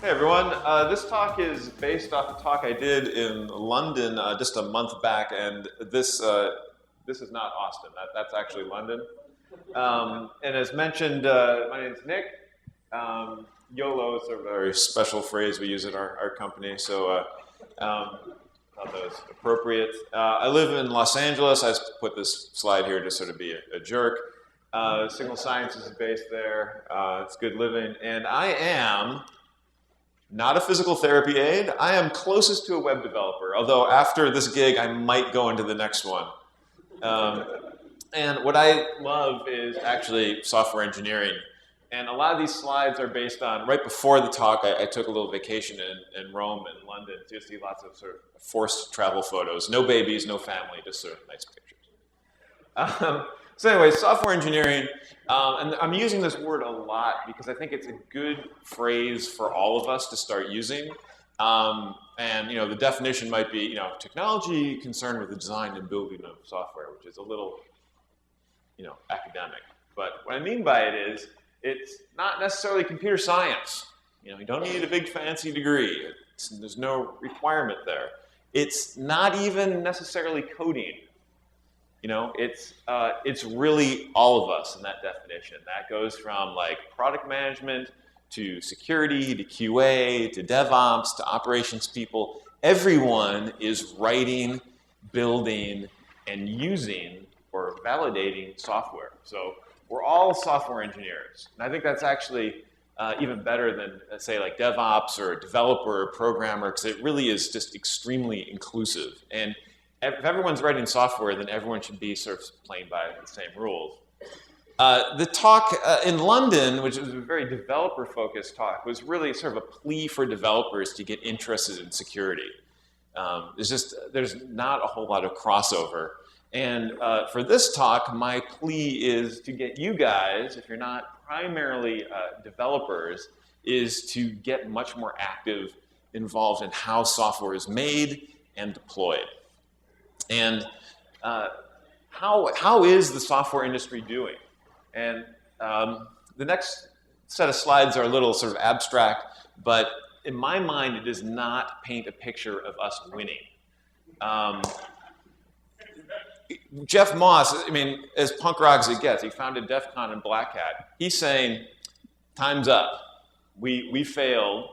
Hey everyone, this talk is based off a talk I did in London just a month back, and this is not Austin. That's actually London. And as mentioned, my name is Nick. YOLO is a very special phrase we use at our company, so thought that was appropriate. I live in Los Angeles. I just put this slide here to sort of be a jerk. Signal Sciences is based there. It's good living, and I am not a physical therapy aide. I am closest to a web developer, although after this gig, I might go into the next one. And what I love is actually software engineering. And a lot of these slides are based on, right before the talk, I took a little vacation in Rome and London to see lots of sort of forced travel photos. No babies, no family, just sort of nice pictures. So anyway, software engineering, and I'm using this word a lot because I think it's a good phrase for all of us to start using. And the definition might be, technology concerned with the design and building of software, which is a little, academic. But what I mean by it is, it's not necessarily computer science. You don't need a big fancy degree. There's no requirement there. It's not even necessarily coding. It's really all of us in that definition. That goes from like product management to security to QA to DevOps to operations people. Everyone is writing, building, and using or validating software. So we're all software engineers. And I think that's actually even better than, say, like DevOps or developer or programmer, because it really is just extremely inclusive. And if everyone's writing software, then everyone should be sort of playing by the same rules. The talk in London, which was a very developer-focused talk, was really sort of a plea for developers to get interested in security. There's not a whole lot of crossover. And for this talk, my plea is to get you guys, if you're not primarily developers, is to get much more active, involved in how software is made and deployed. And how is the software industry doing? And the next set of slides are a little sort of abstract, but in my mind, it does not paint a picture of us winning. Jeff Moss, as punk rock as it gets, he founded DEF CON and Black Hat. He's saying, time's up. We failed.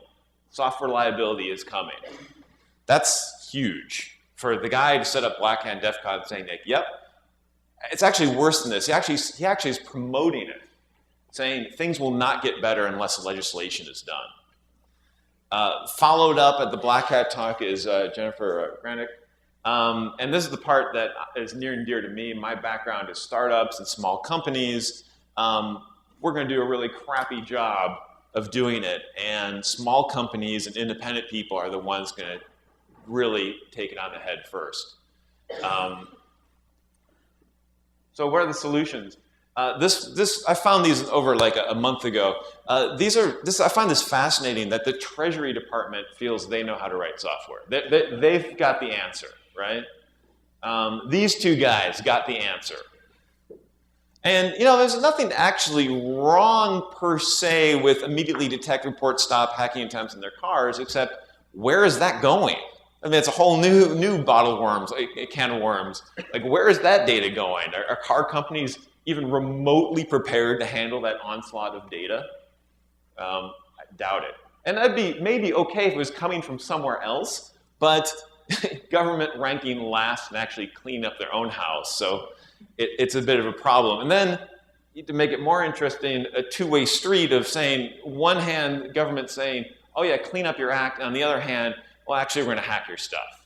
Software liability is coming. That's huge. For the guy to set up Black Hat and DEF CON saying, yep, it's actually worse than this. He actually is promoting it, saying things will not get better unless legislation is done. Followed up at the Black Hat talk is Jennifer Granick. And this is the part that is near and dear to me. My background is startups and small companies. We're going to do a really crappy job of doing it, and small companies and independent people are the ones going to really take it on the head first. So what are the solutions? I found these over like a month ago. I find this fascinating that the Treasury Department feels they know how to write software. They've got the answer, right? These two guys got the answer. And there's nothing actually wrong per se with immediately detect, report, stop hacking attempts in their cars, except where is that going? It's a whole new bottle of worms, a can of worms. Like, where is that data going? Are car companies even remotely prepared to handle that onslaught of data? I doubt it. And that'd be maybe okay if it was coming from somewhere else, but government ranking last and actually clean up their own house, so it's a bit of a problem. And then, to make it more interesting, a two-way street of saying, one hand, government saying, oh yeah, clean up your act, and on the other hand, well, actually, we're going to hack your stuff.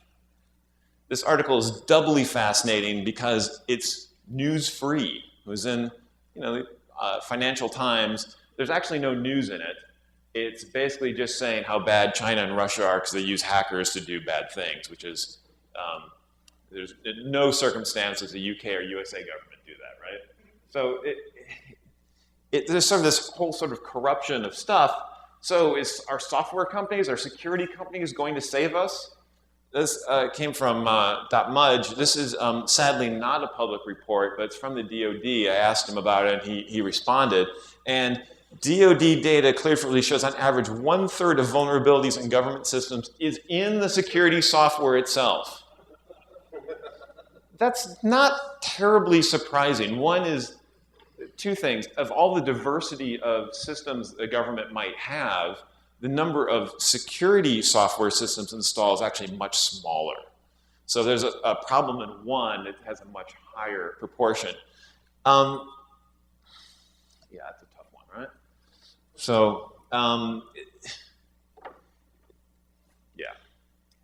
This article is doubly fascinating because it's news-free. It was in, Financial Times. There's actually no news in it. It's basically just saying how bad China and Russia are because they use hackers to do bad things, which is, there's no circumstances the UK or USA government do that, right? So there's sort of this whole sort of corruption of stuff. So are software companies, are security companies going to save us? This came from .mudge. This is sadly not a public report, but it's from the DoD. I asked him about it, and he responded. And DoD data clearly shows on average 1/3 of vulnerabilities in government systems is in the security software itself. That's not terribly surprising. One is two things. Of all the diversity of systems the government might have, the number of security software systems installed is actually much smaller. So there's a problem in one that has a much higher proportion. Yeah, that's a tough one, right? So, yeah.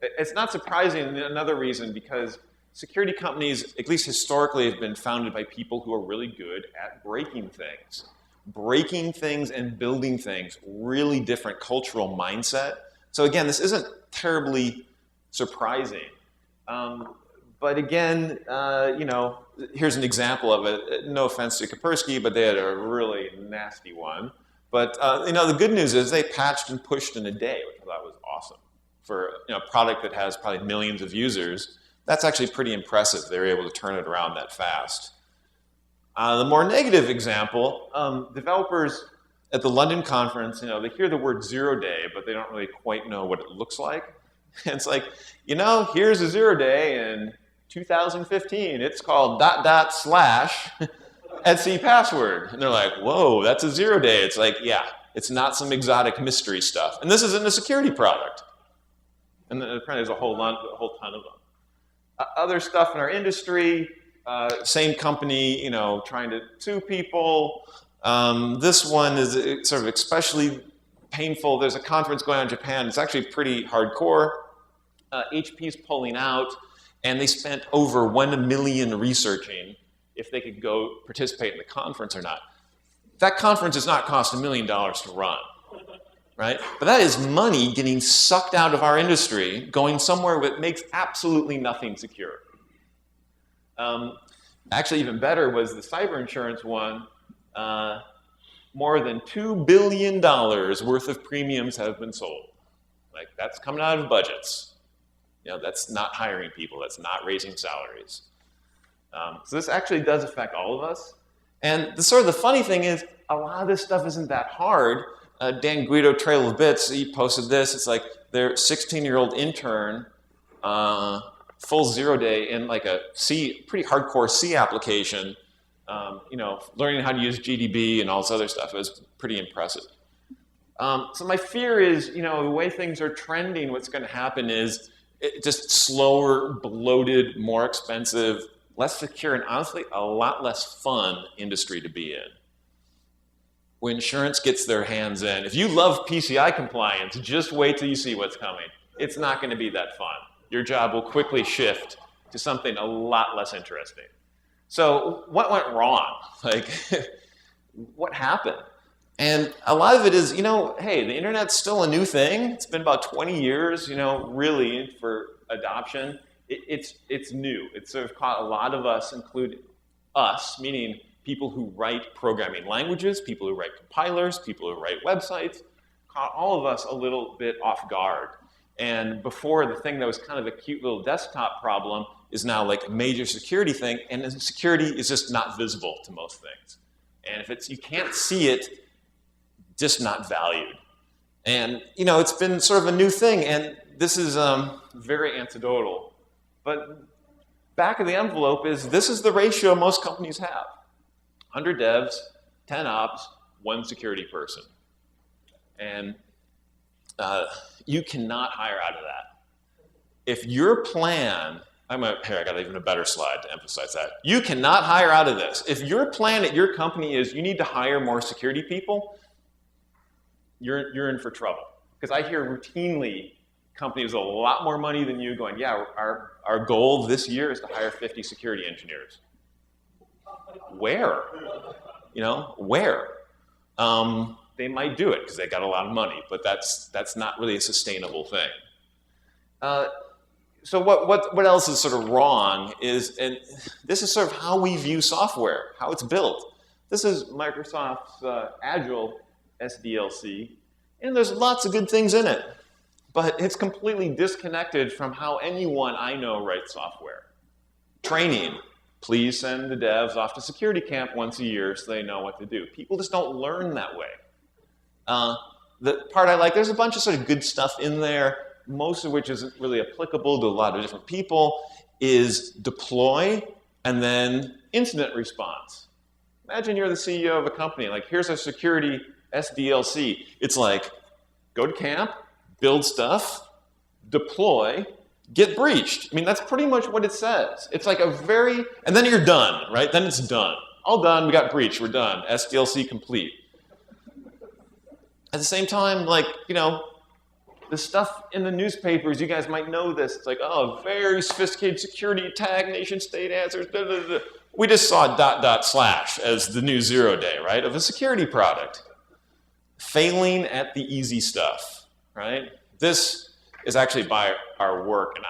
It's not surprising, another reason, because security companies, at least historically, have been founded by people who are really good at breaking things. Breaking things and building things, really different cultural mindset. So again, this isn't terribly surprising. But again, you know, here's an example of it. No offense to Kaspersky, but they had a really nasty one. But you know, the good news is they patched and pushed in a day, which I thought was awesome. For a product that has probably millions of users, that's actually pretty impressive. They were able to turn it around that fast. The more negative example, developers at the London conference, you know, they hear the word 0 day, but they don't really quite know what it looks like. It's like, you know, here's a 0 day in 2015. It's called ... /etc password. And they're like, whoa, that's a 0 day. It's like, yeah, it's not some exotic mystery stuff. And this isn't a security product. And then apparently there's a whole ton of them. Other stuff in our industry, same company, you know, trying to sue people. This one is sort of especially painful. There's a conference going on in Japan. It's actually pretty hardcore. HP's pulling out, and they spent over $1 million researching if they could go participate in the conference or not. That conference does not cost $1 million to run, right? But that is money getting sucked out of our industry, going somewhere that makes absolutely nothing secure. Actually, even better was the cyber insurance one. More than $2 billion worth of premiums have been sold. Like, that's coming out of budgets. You know, that's not hiring people. That's not raising salaries. So this actually does affect all of us. And the funny thing is, a lot of this stuff isn't that hard. Dan Guido, Trail of Bits, he posted this. It's like their 16-year-old intern, full 0 day in like a pretty hardcore C application, you know, learning how to use GDB and all this other stuff. It was pretty impressive. So my fear is, you know, the way things are trending, what's going to happen is just slower, bloated, more expensive, less secure, and honestly, a lot less fun industry to be in. When insurance gets their hands in, if you love PCI compliance, just wait till you see what's coming. It's not going to be that fun. Your job will quickly shift to something a lot less interesting. So what went wrong? Like, what happened? And a lot of it is, you know, hey, the internet's still a new thing. It's been about 20 years, you know, really, for adoption. It's new. It's sort of caught a lot of us, including us, meaning people who write programming languages, people who write compilers, people who write websites, caught all of us a little bit off guard. And before, the thing that was kind of a cute little desktop problem is now like a major security thing, and security is just not visible to most things. And if you can't see it, just not valued. And, you know, it's been sort of a new thing, and this is very anecdotal. But back of the envelope is, this is the ratio most companies have. 100 devs, 10 ops, 1 security person. And you cannot hire out of that. If your plan, I got even a better slide to emphasize that. You cannot hire out of this. If your plan at your company is you need to hire more security people, you're in for trouble. Because I hear routinely companies with a lot more money than you going, yeah, our goal this year is to hire 50 security engineers. Where? You know, where? They might do it because they got a lot of money, but that's not really a sustainable thing. So what else is sort of wrong is, and this is sort of how we view software, how it's built. This is Microsoft's Agile SDLC, and there's lots of good things in it, but it's completely disconnected from how anyone I know writes software. Training. Please send the devs off to security camp once a year so they know what to do. People just don't learn that way. Uh, the part I like, there's a bunch of sort of good stuff in there, most of which isn't really applicable to a lot of different people, is deploy and then incident response. Imagine you're the CEO of a company, like here's a security SDLC. It's like, go to camp, build stuff, deploy, get breached. I mean, that's pretty much what it says. It's like a very, and then you're done, right? Then it's done. All done, we got breached, we're done. SDLC complete. At the same time, like, you know, the stuff in the newspapers, you guys might know this. It's like, oh, very sophisticated security attack, nation state answers, blah, blah, blah. We just saw ... as the new 0 day, right, of a security product. Failing at the easy stuff, right? This is actually by our work, and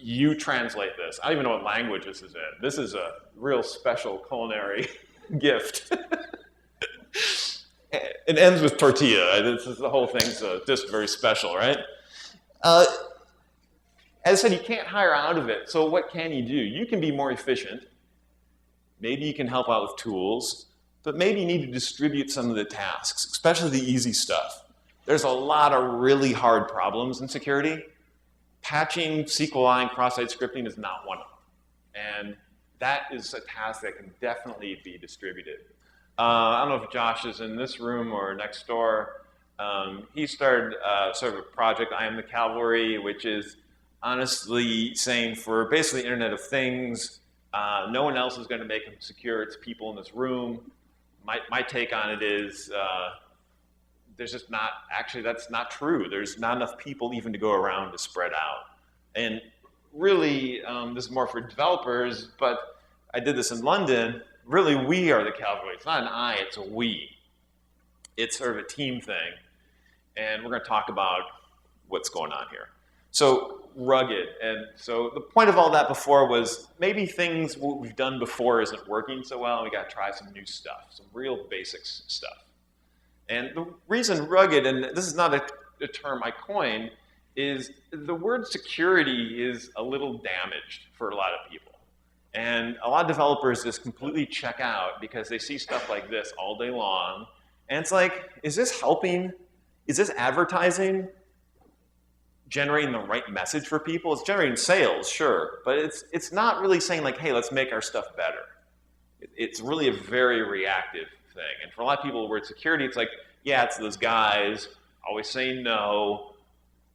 you translate this. I don't even know what language this is in. This is a real special culinary gift. It ends with tortilla. This is, the whole thing's just very special, right? As I said, you can't hire out of it, so what can you do? You can be more efficient. Maybe you can help out with tools, but maybe you need to distribute some of the tasks, especially the easy stuff. There's a lot of really hard problems in security. Patching, SQLi, and cross-site scripting is not one of them. And that is a task that can definitely be distributed. I don't know if Josh is in this room or next door. He started sort of a project, I Am the Cavalry, which is honestly saying for basically Internet of Things, no one else is going to make them secure. It's people in this room. My take on it is there's just not, actually that's not true. There's not enough people even to go around to spread out. And really, this is more for developers, but I did this in London. Really, we are the cavalry. It's not an I, it's a we. It's sort of a team thing. And we're going to talk about what's going on here. So rugged. And so the point of all that before was maybe things what we've done before isn't working so well, and we got to try some new stuff, some real basics stuff. And the reason rugged, and this is not a term I coined, is the word security is a little damaged for a lot of people. And a lot of developers just completely check out because they see stuff like this all day long. And it's like, is this helping? Is this advertising? Generating the right message for people? It's generating sales, sure. But it's not really saying like, hey, let's make our stuff better. It's really a very reactive thing. And for a lot of people, the word security, it's like, yeah, it's those guys always saying no,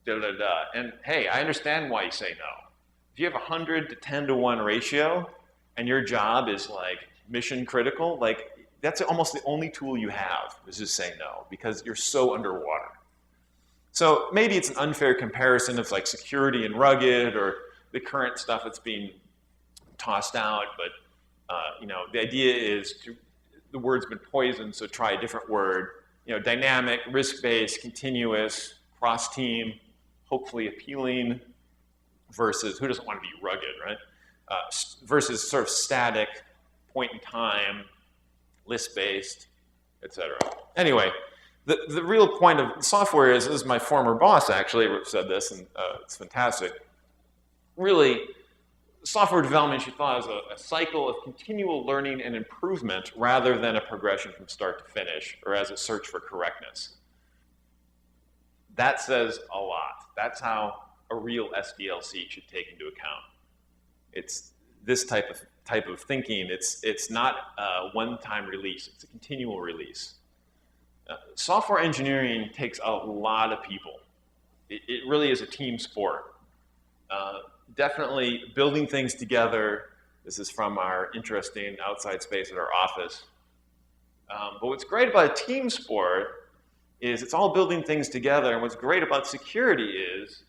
da-da-da. And hey, I understand why you say no. If you have 100 to 10 to 1 ratio and your job is like mission critical, like that's almost the only tool you have is just say no because you're so underwater. So maybe it's an unfair comparison of like security and rugged or the current stuff that's being tossed out, but you know, the idea is the word's been poisoned, so try a different word. You know, dynamic, risk-based, continuous, cross-team, hopefully appealing, versus who doesn't want to be rugged, right? Versus sort of static, point in time, list-based, etc. Anyway, the real point of software is, this is my former boss actually said this, and it's fantastic. Really, software development should thought as a cycle of continual learning and improvement rather than a progression from start to finish or as a search for correctness. That says a lot. That's how a real SDLC should take into account. It's this type of thinking. It's not a one-time release. It's a continual release. Software engineering takes a lot of people. It really is a team sport. Definitely building things together. This is from our interesting outside space at our office. But what's great about a team sport is it's all building things together. And what's great about security is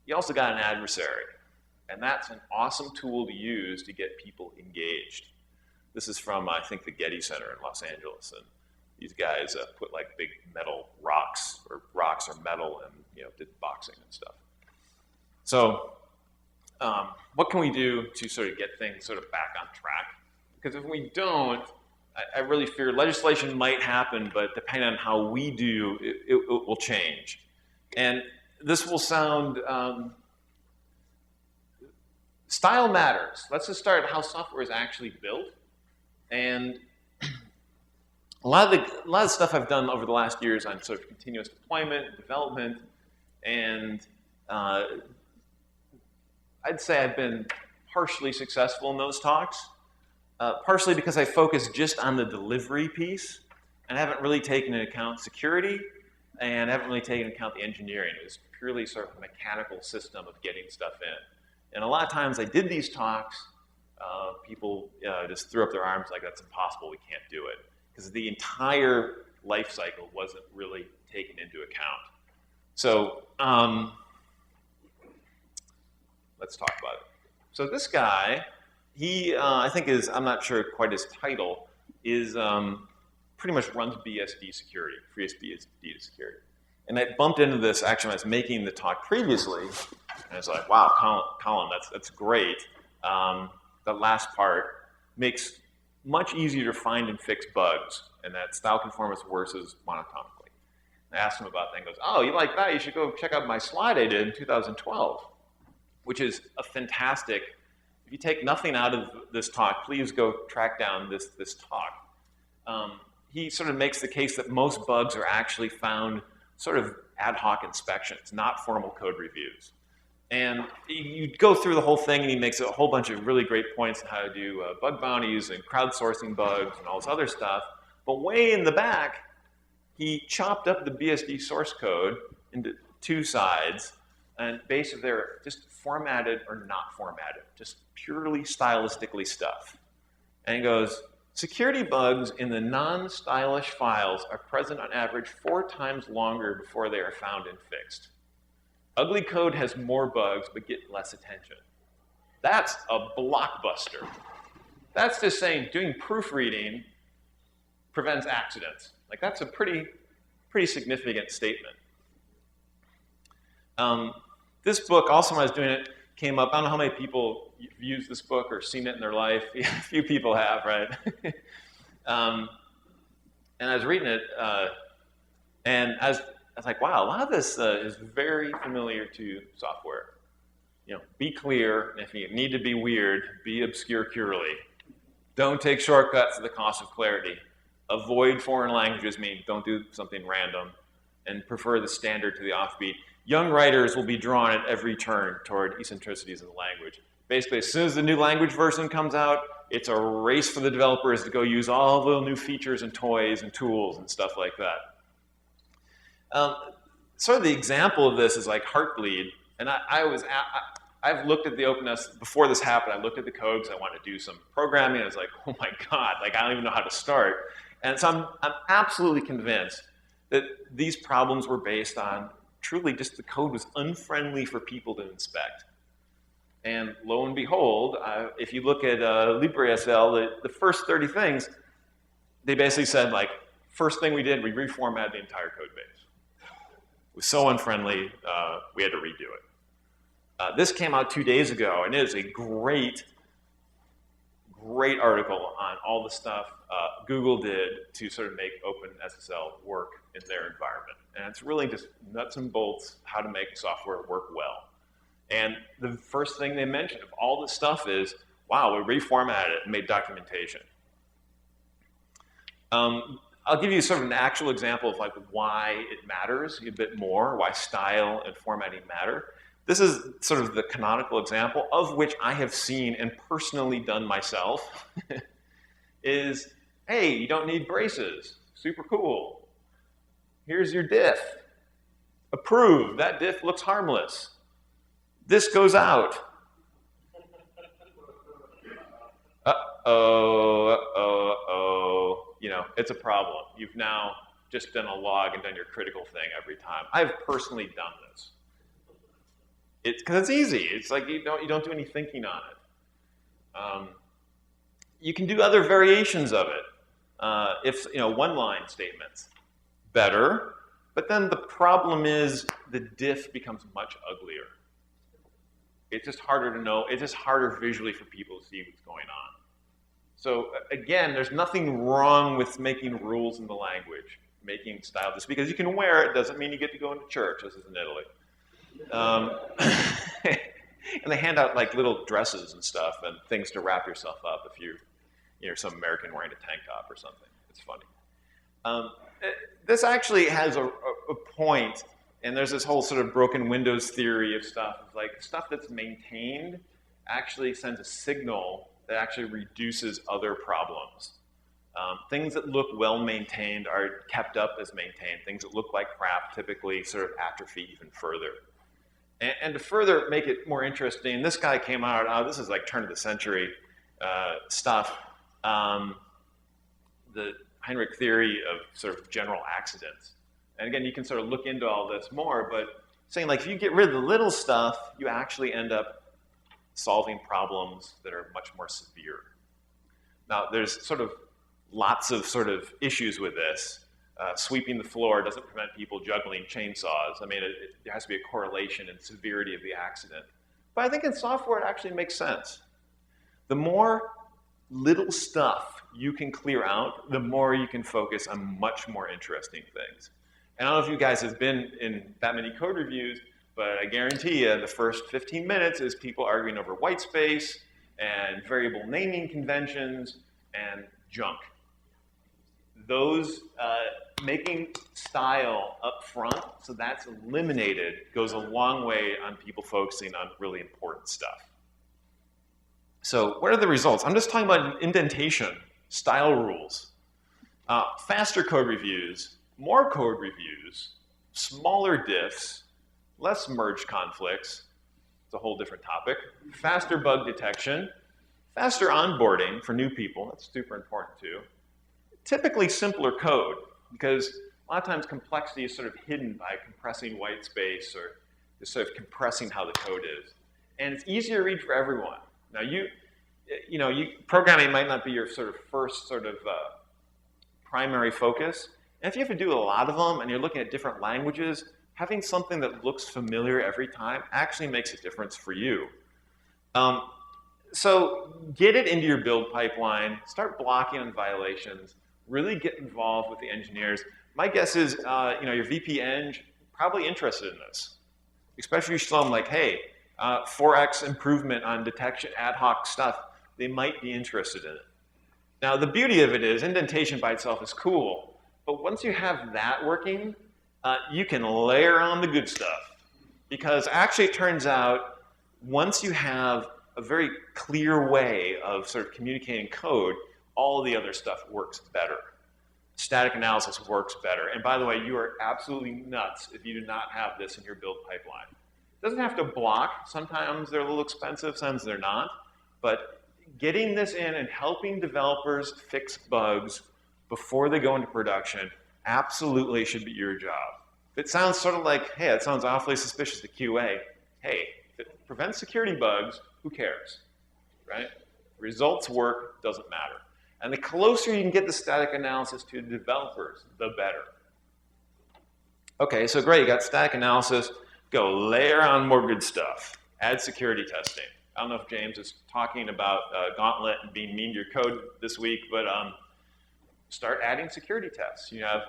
you also got an adversary. And that's an awesome tool to use to get people engaged. This is from, I think, the Getty Center in Los Angeles. And these guys put like big metal rocks or metal and, you know, did boxing and stuff. So what can we do to sort of get things sort of back on track? Because if we don't, I really fear legislation might happen, but depending on how we do, it will change. And this will sound, style matters. Let's just start how software is actually built. And a lot of the stuff I've done over the last years on sort of continuous deployment, development, and I'd say I've been partially successful in those talks, partially because I focused just on the delivery piece and haven't really taken into account security and haven't really taken into account the engineering. It was purely sort of a mechanical system of getting stuff in. And a lot of times I did these talks, people just threw up their arms like, that's impossible, we can't do it. Because the entire life cycle wasn't really taken into account. So let's talk about it. So this guy, he, I think is, I'm not sure quite his title, is pretty much runs BSD security, FreeBSD security. And I bumped into this actually when I was making the talk previously, and I was like, wow, Colin, that's great. The last part makes much easier to find and fix bugs, and that style conformance versus monotonically. And I asked him about that, and he goes, oh, you like that? You should go check out my slide I did in 2012, which is a fantastic, if you take nothing out of this talk, please go track down this talk. He sort of makes the case that most bugs are actually found sort of ad hoc inspections, not formal code reviews. And you go through the whole thing, and he makes a whole bunch of really great points on how to do bug bounties and crowdsourcing bugs and all this other stuff. But way in the back, he chopped up the BSD source code into two sides, and basically they're just formatted or not formatted, just purely stylistically stuff. And he goes, security bugs in the non-stylish files are present on average 4 times longer before they are found and fixed. Ugly code has more bugs, but get less attention. That's a blockbuster. That's just saying doing proofreading prevents accidents. Like, that's a pretty significant statement. This book, also when I was doing it, came up. I don't know how many people have used this book or seen it in their life. A few people have, right? And I was reading it, and I was like, wow, a lot of this is very familiar to software. You know, be clear, and if you need to be weird, be obscure purely. Don't take shortcuts at the cost of clarity. Avoid foreign languages, meaning don't do something random, and prefer the standard to the offbeat. Young writers will be drawn at every turn toward eccentricities of the language. Basically, as soon as the new language version comes out, it's a race for the developers to go use all the new features and toys and tools and stuff like that. Sort of the example of this is like Heartbleed, and I've looked at the openness before this happened. I looked at the code because I wanted to do some programming. And I was like, oh my god, like I don't even know how to start. And so I'm absolutely convinced that these problems were based on truly just the code was unfriendly for people to inspect. And lo and behold, if you look at LibreSL, the first 30 things, they basically said like, first thing we did, we reformatted the entire code base. It was so unfriendly, we had to redo it. This came out 2 days ago, and it is a great article on all the stuff Google did to sort of make OpenSSL work in their environment. And it's really just nuts and bolts how to make software work well. And the first thing they mentioned of all this stuff is, wow, we reformatted it and made documentation. I'll give you sort of an actual example of like why it matters a bit more, why style and formatting matter. This is sort of the canonical example of which I have seen and personally done myself is, hey, you don't need braces. Super cool. Here's your diff. Approve. That diff looks harmless. This goes out. Uh-oh. You know, it's a problem. You've now just done a log and done your critical thing every time. I've personally done this. Because it's easy. It's like you don't do any thinking on it. You can do other variations of it. If one-line statements, better. But then the problem is the diff becomes much uglier. It's just harder to know. It's just harder visually for people to see what's going on. So again, there's nothing wrong with making rules in the language, making style. Just because you can wear it doesn't mean you get to go into church. This is in Italy. And they hand out like little dresses and stuff and things to wrap yourself up if you're some American wearing a tank top or something. It's funny. This actually has a point, and there's this whole sort of broken windows theory of stuff. Like stuff that's maintained actually sends a signal that actually reduces other problems. Things that look well maintained are kept up as maintained. Things that look like crap typically sort of atrophy even further. And to further make it more interesting, this guy came out, this is like turn of the century stuff, the Heinrich theory of sort of general accidents. And again, you can sort of look into all this more, but saying like if you get rid of the little stuff, you actually end up solving problems that are much more severe. Now, there's sort of lots of sort of issues with this. Sweeping the floor doesn't prevent people juggling chainsaws. I mean, there has to be a correlation in severity of the accident. But I think in software, it actually makes sense. The more little stuff you can clear out, the more you can focus on much more interesting things. And I don't know if you guys have been in that many code reviews, but I guarantee you the first 15 minutes is people arguing over white space and variable naming conventions and junk. Those making style up front, so that's eliminated, goes a long way on people focusing on really important stuff. So what are the results? I'm just talking about indentation, style rules, faster code reviews, more code reviews, smaller diffs, less merge conflicts, it's a whole different topic, faster bug detection, faster onboarding for new people, that's super important too. Typically simpler code, because a lot of times complexity is sort of hidden by compressing white space or just sort of compressing how the code is. And it's easier to read for everyone. Now programming might not be your sort of first sort of primary focus. And if you have to do a lot of them and you're looking at different languages, having something that looks familiar every time actually makes a difference for you. So get it into your build pipeline, start blocking on violations, really get involved with the engineers. My guess is, your VP Eng probably interested in this, especially if you show them like, hey, 4x improvement on detection ad hoc stuff. They might be interested in it. Now, the beauty of it is indentation by itself is cool, but once you have that working, you can layer on the good stuff. Because actually it turns out once you have a very clear way of sort of communicating code, all the other stuff works better. Static analysis works better. And by the way, you are absolutely nuts if you do not have this in your build pipeline. It doesn't have to block. Sometimes they're a little expensive, sometimes they're not. But getting this in and helping developers fix bugs before they go into production absolutely should be your job. If it sounds sort of like, hey, that sounds awfully suspicious to QA, hey, if it prevents security bugs, who cares, right? Results work, doesn't matter. And the closer you can get the static analysis to the developers, the better. Okay, so great, you got static analysis. Go layer on more good stuff. Add security testing. I don't know if James is talking about Gauntlet and being mean to your code this week, but start adding security tests. You have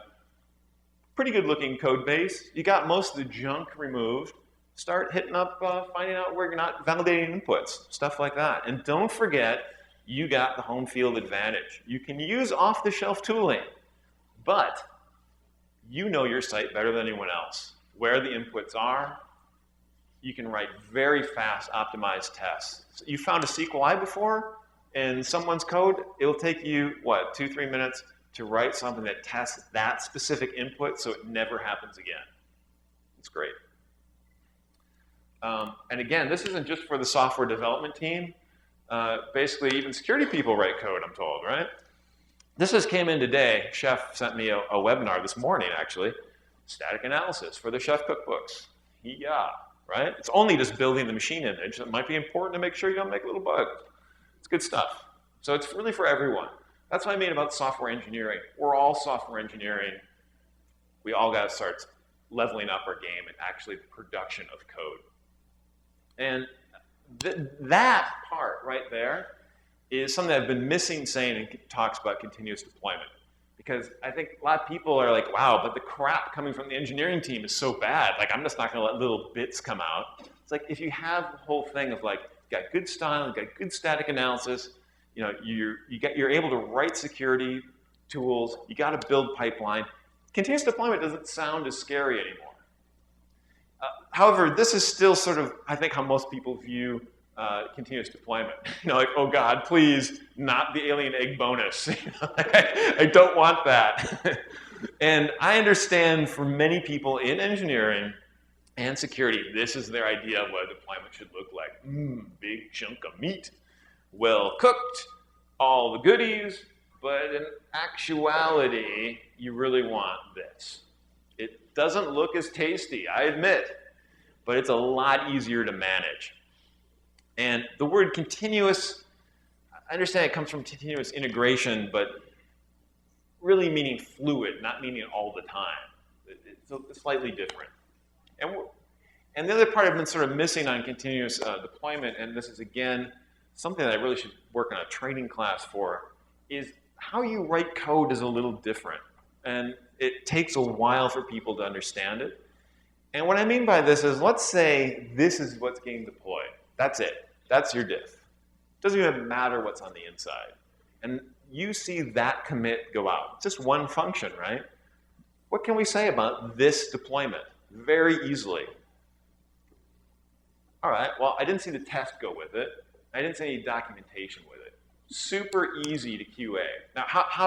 pretty good looking code base. You got most of the junk removed. Start hitting up, finding out where you're not validating inputs, stuff like that. And don't forget, you got the home field advantage. You can use off-the-shelf tooling, but you know your site better than anyone else. Where the inputs are, you can write very fast optimized tests. So you found a SQLi before in someone's code, it'll take you, 2-3 minutes to write something that tests that specific input so it never happens again. It's great. And again, this isn't just for the software development team. Basically, even security people write code, I'm told, right? This just came in today. Chef sent me a webinar this morning, actually. Static analysis for the Chef cookbooks. Yeah, right? It's only just building the machine image. It might be important to make sure you don't make little bugs. It's good stuff. So it's really for everyone. That's what I mean about software engineering. We're all software engineering. We all got to start leveling up our game and actually production of code. And that part right there is something that I've been missing saying in talks about continuous deployment. Because I think a lot of people are like, wow, but the crap coming from the engineering team is so bad. Like, I'm just not going to let little bits come out. It's like if you have the whole thing of like, you got good style, you got good static analysis, you're able to write security tools. You got to build pipeline. Continuous deployment doesn't sound as scary anymore. However, this is still sort of, I think, how most people view continuous deployment. Like, oh God, please, not the alien egg bonus. I don't want that. And I understand for many people in engineering and security, this is their idea of what a deployment should look like. Big chunk of meat, well cooked, all the goodies, but in actuality, you really want this. It doesn't look as tasty, I admit, but it's a lot easier to manage. And the word continuous, I understand it comes from continuous integration, but really meaning fluid, not meaning all the time. It's slightly different. And the other part I've been sort of missing on continuous deployment, and this is again something that I really should work on a training class for, is how you write code is a little different. And it takes a while for people to understand it. And what I mean by this is, let's say this is what's getting deployed. That's it. That's your diff. It doesn't even matter what's on the inside. And you see that commit go out. It's just one function, right? What can we say about this deployment? Very easily. All right, well, I didn't see the test go with it. I didn't see any documentation with it. Super easy to QA. Now,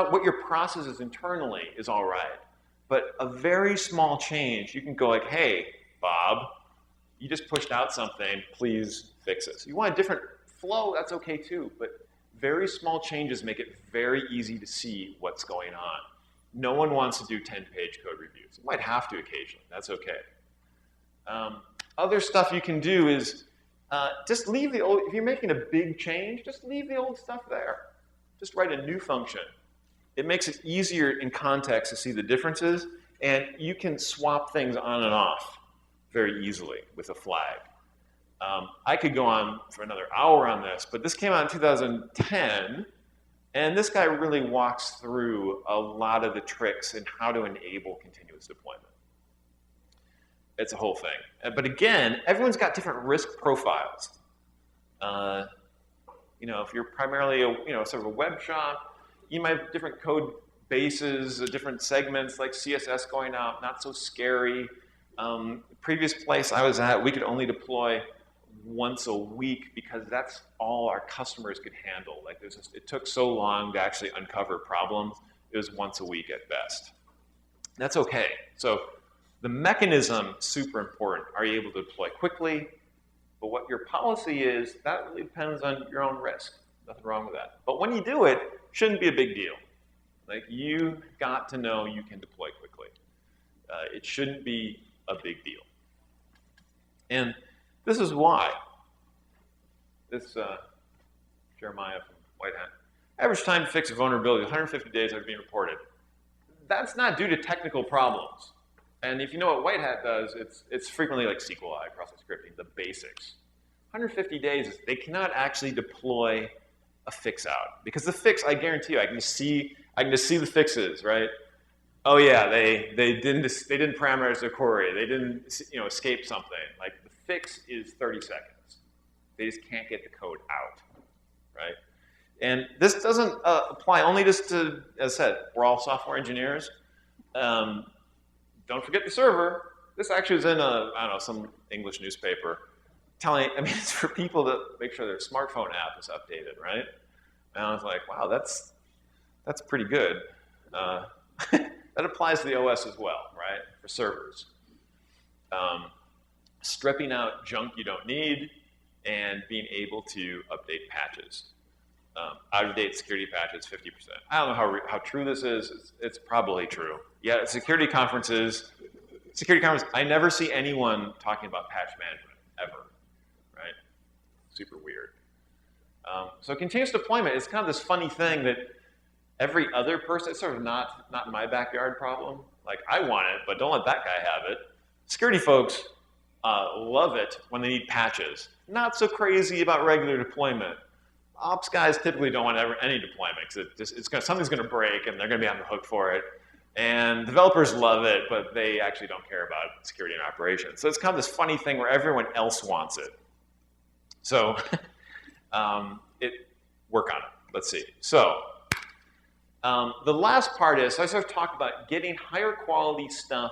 what your process is internally is all right. But a very small change, you can go like, hey, Bob, you just pushed out something, please fix this. You want a different flow, that's okay too, but very small changes make it very easy to see what's going on. No one wants to do 10-page code reviews. You might have to occasionally, that's okay. Other stuff you can do is just leave the old, if you're making a big change, just leave the old stuff there. Just write a new function. It makes it easier in context to see the differences, and you can swap things on and off very easily with a flag. I could go on for another hour on this, but this came out in 2010, and this guy really walks through a lot of the tricks in how to enable continuous deployment. It's a whole thing. But again, everyone's got different risk profiles. If you're primarily sort of a web shop, you might have different code bases, different segments like CSS going out, not so scary. Previous place I was at, we could only deploy once a week because that's all our customers could handle. Like it took so long to actually uncover problems. It was once a week at best. That's okay. So the mechanism, super important. Are you able to deploy quickly? But what your policy is, that really depends on your own risk. Nothing wrong with that. But when you do it, shouldn't be a big deal. Like, you got to know you can deploy quickly. It shouldn't be a big deal. And this is why. This Jeremiah from White Hat. Average time to fix a vulnerability, 150 days after being reported. That's not due to technical problems. And if you know what White Hat does, it's frequently like SQLi, process scripting, the basics. 150 days, they cannot actually deploy a fix out. Because the fix, I guarantee you, I can just see the fixes, right? Oh yeah, they didn't parameterize their query. They didn't escape something. Like, the fix is 30 seconds. They just can't get the code out, right? And this doesn't apply only just to, as I said, we're all software engineers. Don't forget the server. This actually is in some English newspaper. It's for people to make sure their smartphone app is updated, right? And I was like, wow, that's pretty good. That applies to the OS as well, right? For servers. Stripping out junk you don't need and being able to update patches. Out-of-date security patches, 50%. I don't know how true this is. It's probably true. Yeah, at security conferences, I never see anyone talking about patch management, ever, right? Super weird. So continuous deployment is kind of this funny thing that every other person, it's sort of not my backyard problem. Like, I want it, but don't let that guy have it. Security folks love it when they need patches. Not so crazy about regular deployment. Ops guys typically don't want any deployment because something's going to break and they're going to be on the hook for it. And developers love it, but they actually don't care about security and operations. So it's kind of this funny thing where everyone else wants it. So work on it. Let's see. So The last part is, so I sort of talked about getting higher quality stuff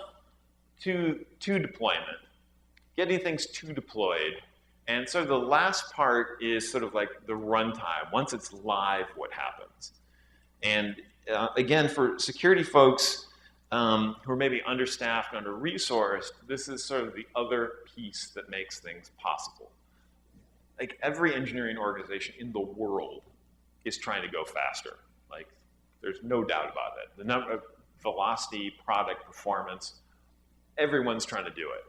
to deployment, getting things to deployed. And sort of the last part is sort of like the runtime. Once it's live, what happens? And again, for security folks who are maybe understaffed, under-resourced, this is sort of the other piece that makes things possible. Like every engineering organization in the world is trying to go faster. Like there's no doubt about it. The number of velocity, product, performance, everyone's trying to do it.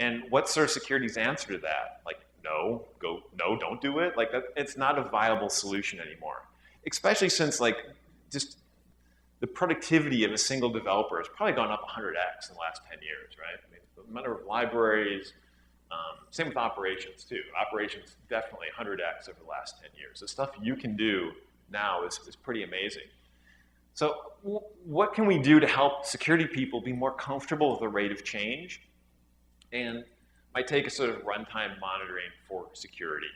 And what's sort of security's answer to that? Like, no, don't do it. Like it's not a viable solution anymore. Especially since like just the productivity of a single developer has probably gone up 100x in the last 10 years, right? I mean, the number of libraries, same with operations too. Operations definitely 100x over the last 10 years. The stuff you can do now is pretty amazing. So what can we do to help security people be more comfortable with the rate of change? And my take is sort of runtime monitoring for security.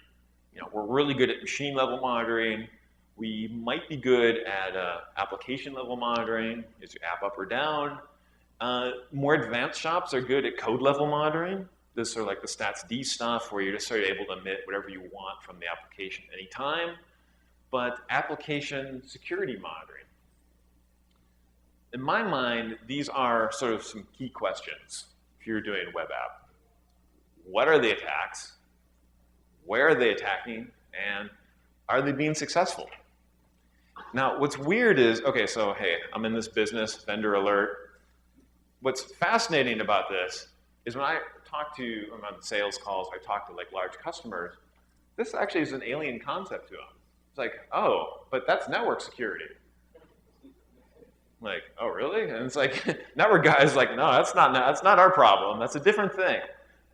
You know, we're really good at machine level monitoring. We might be good at application level monitoring. Is your app up or down? More advanced shops are good at code level monitoring. This is sort of like the stats D stuff where you're just sort of able to emit whatever you want from the application anytime. But application security monitoring. In my mind, these are sort of some key questions if you're doing a web app. What are the attacks? Where are they attacking? And are they being successful? Now, what's weird is, okay, so hey, I'm in this business, vendor alert. What's fascinating about this is when I talk to, I'm on sales calls, I talk to like large customers, this actually is an alien concept to them. It's like, oh, but that's network security. I'm like, oh, really? And it's like, network guys like, no, that's not our problem. That's a different thing.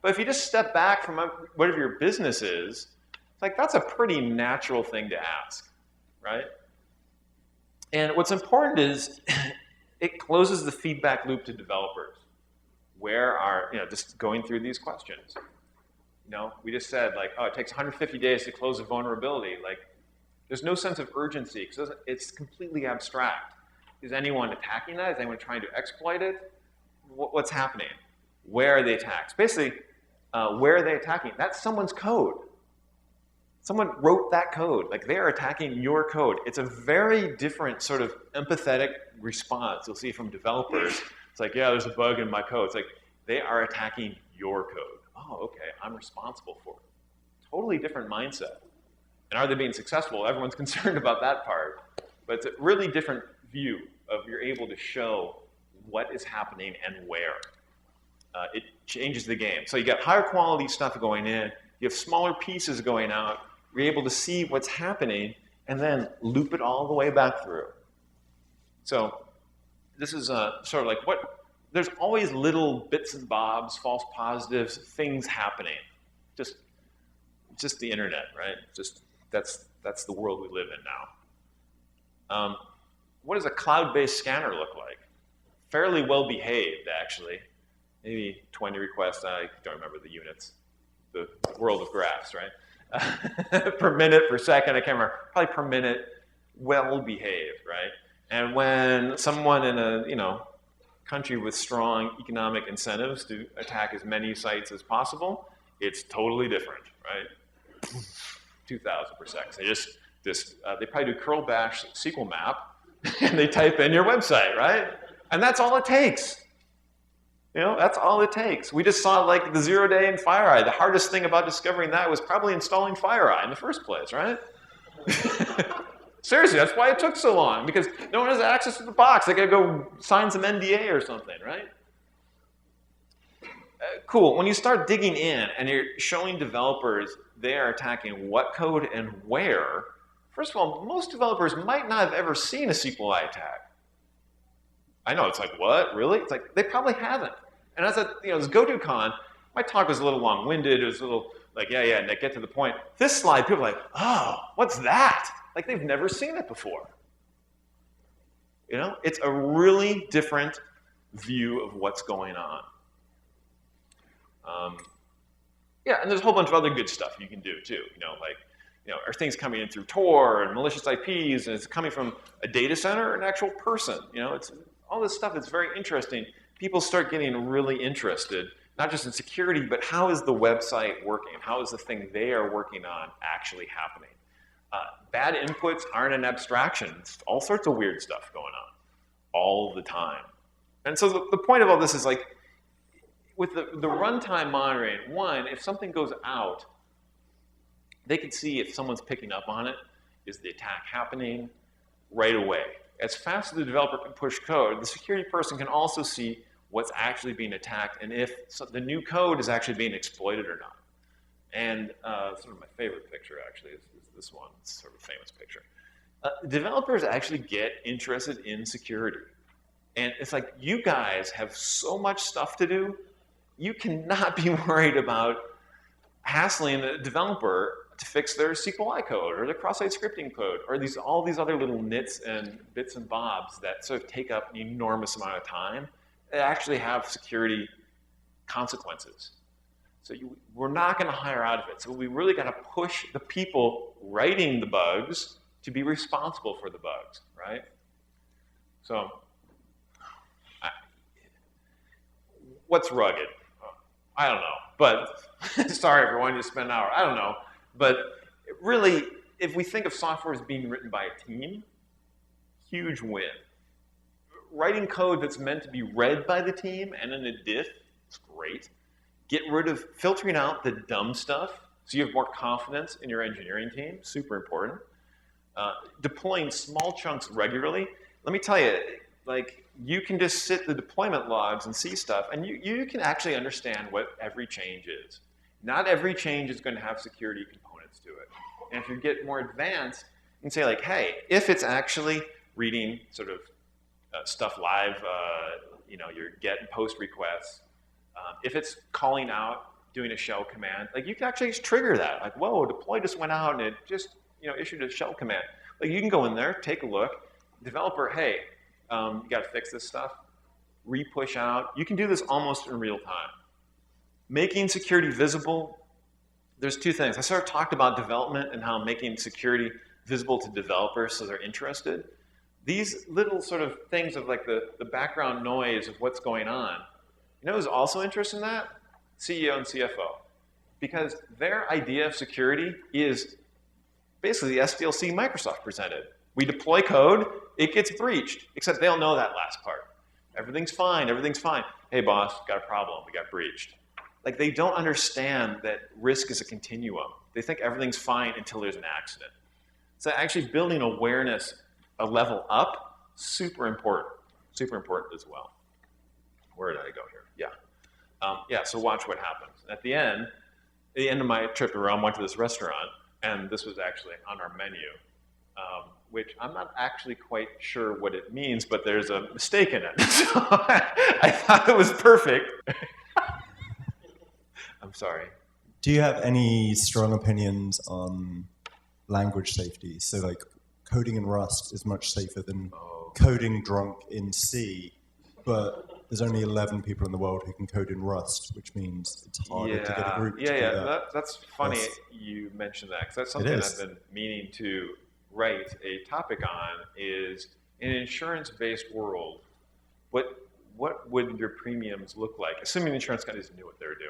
But if you just step back from whatever your business is, it's like, that's a pretty natural thing to ask, right? And what's important is it closes the feedback loop to developers. Where are, just going through these questions. We just said like, oh, it takes 150 days to close a vulnerability. Like, there's no sense of urgency because it's completely abstract. Is anyone attacking that? Is anyone trying to exploit it? What's happening? Where are the attacks? Basically, where are they attacking? That's someone's code. Someone wrote that code. Like, they are attacking your code. It's a very different sort of empathetic response you'll see from developers. It's like, yeah, there's a bug in my code. It's like, they are attacking your code. Oh, okay, I'm responsible for it. Totally different mindset. And are they being successful? Everyone's concerned about that part. But it's a really different view of you're able to show what is happening and where. It changes the game. So you got higher quality stuff going in. You have smaller pieces going out. You're able to see what's happening and then loop it all the way back through. So this is sort of like there's always little bits and bobs, false positives, things happening. Just the internet, right? That's the world we live in now. What does a cloud-based scanner look like? Fairly well behaved, actually. Maybe 20 requests, I don't remember the units. The world of graphs, right? Per minute, per second, I can't remember. Probably per minute, well behaved, right? And when someone in a country with strong economic incentives to attack as many sites as possible, it's totally different, right? 2,000 per second. They probably do curl bash SQL map, and they type in your website, right? And that's all it takes. That's all it takes. We just saw like the 0-day in FireEye. The hardest thing about discovering that was probably installing FireEye in the first place, right? Seriously, that's why it took so long, because no one has access to the box. They gotta go sign some NDA or something, right? Cool, when you start digging in and you're showing developers they are attacking what code and where, first of all, most developers might not have ever seen a SQLite attack. I know, it's like, what, really? It's like, they probably haven't. And as this GoToCon, my talk was a little long-winded, it was a little like, yeah, and they get to the point. This slide, people are like, oh, what's that? Like they've never seen it before. It's a really different view of what's going on. Yeah, and there's a whole bunch of other good stuff you can do too. Like are things coming in through Tor and malicious IPs, and it's coming from a data center or an actual person? It's all this stuff that's very interesting. People start getting really interested, not just in security, but how is the website working? How is the thing they are working on actually happening? Bad inputs aren't an abstraction. It's all sorts of weird stuff going on all the time. And so the point of all this is like, with the runtime monitoring, one, if something goes out, they can see if someone's picking up on it. Is the attack happening right away? As fast as the developer can push code, the security person can also see what's actually being attacked and if the new code is actually being exploited or not. And sort of my favorite picture, actually, is this one. It's sort of a famous picture. Developers actually get interested in security. And it's like, you guys have so much stuff to do, you cannot be worried about hassling a developer to fix their SQLi code or their cross-site scripting code or all these other little nits and bits and bobs that sort of take up an enormous amount of time that actually have security consequences. So we're not going to hire out of it. So we really got to push the people writing the bugs to be responsible for the bugs, right? So what's rugged? I don't know, but sorry if I wanted to spend an hour. I don't know. But really, if we think of software as being written by a team, huge win. Writing code that's meant to be read by the team and in a diff, it's great. Get rid of filtering out the dumb stuff so you have more confidence in your engineering team, super important. Deploying small chunks regularly. Let me tell you, like, you can just sit the deployment logs and see stuff, and you can actually understand what every change is. Not every change is going to have security components to it. And if you get more advanced, you can say like, hey, if it's actually reading sort of stuff live, your get and post requests, if it's calling out, doing a shell command, like you can actually just trigger that. Like, whoa, deploy just went out and it just issued a shell command. Like you can go in there, take a look, developer, hey, you got to fix this stuff, re-push out. You can do this almost in real time. Making security visible, there's two things. I sort of talked about development and how making security visible to developers so they're interested. These little sort of things of like the background noise of what's going on, who's also interested in that? CEO and CFO. Because their idea of security is basically the SDLC Microsoft presented. We deploy code, it gets breached, except they don't know that last part. Everything's fine, everything's fine. Hey boss, got a problem, we got breached. Like they don't understand that risk is a continuum. They think everything's fine until there's an accident. So actually building awareness a level up, super important as well. Where did I go here? Yeah, so watch what happens. At the end of my trip to Rome, went to this restaurant, and this was actually on our menu, which I'm not actually quite sure what it means, but there's a mistake in it. So I thought it was perfect. I'm sorry. Do you have any strong opinions on language safety? So like coding in Rust is much safer than coding drunk in C, but there's only 11 people in the world who can code in Rust, which means it's harder to get a group to do that. That's funny you mentioned that, because that's something I've been meaning to write a topic on, is in an insurance-based world, what would your premiums look like, assuming the insurance companies knew what they were doing?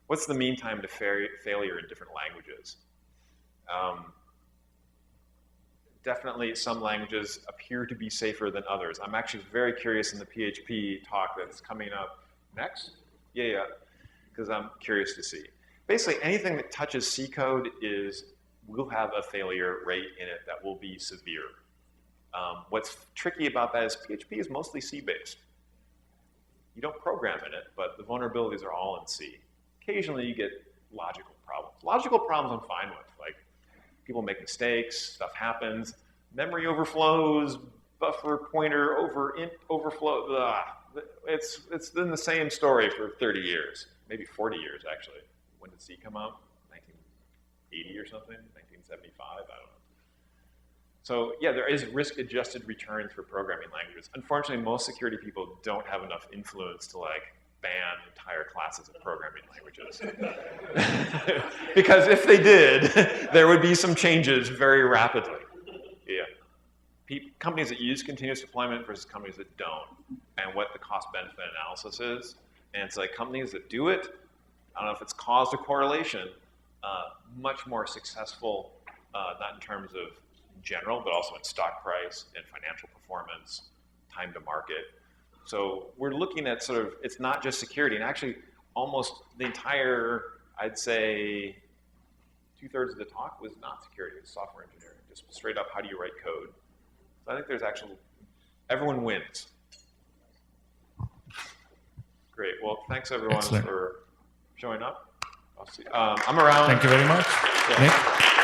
What's the mean time to failure in different languages? Definitely some languages appear to be safer than others. I'm actually very curious in the PHP talk that's coming up next. Because I'm curious to see. Basically, anything that touches C code will have a failure rate in it that will be severe. What's tricky about that is PHP is mostly C-based. You don't program in it, but the vulnerabilities are all in C. Occasionally you get logical problems. Logical problems I'm fine with, like people make mistakes, stuff happens, memory overflows, buffer pointer overflow. It's been the same story for 30 years, maybe 40 years actually. When did C come out? 1980 or something? 1975? I don't know. So yeah, there is risk-adjusted returns for programming languages. Unfortunately, most security people don't have enough influence to like ban entire classes of programming languages. Because if they did, there would be some changes very rapidly. Yeah. Companies that use continuous deployment versus companies that don't, and what the cost-benefit analysis is. And it's like companies that do it, I don't know if it's caused a correlation, much more successful, not in terms of general, but also in stock price and financial performance, time to market. So we're looking at sort of, it's not just security, and actually almost the entire, I'd say, 2/3 of the talk was not security, it was software engineering, just straight up how do you write code. So I think there's actually, everyone wins. Great, well, thanks everyone for showing up. I'll see. I'm around. Thank you very much. Yeah. Nick?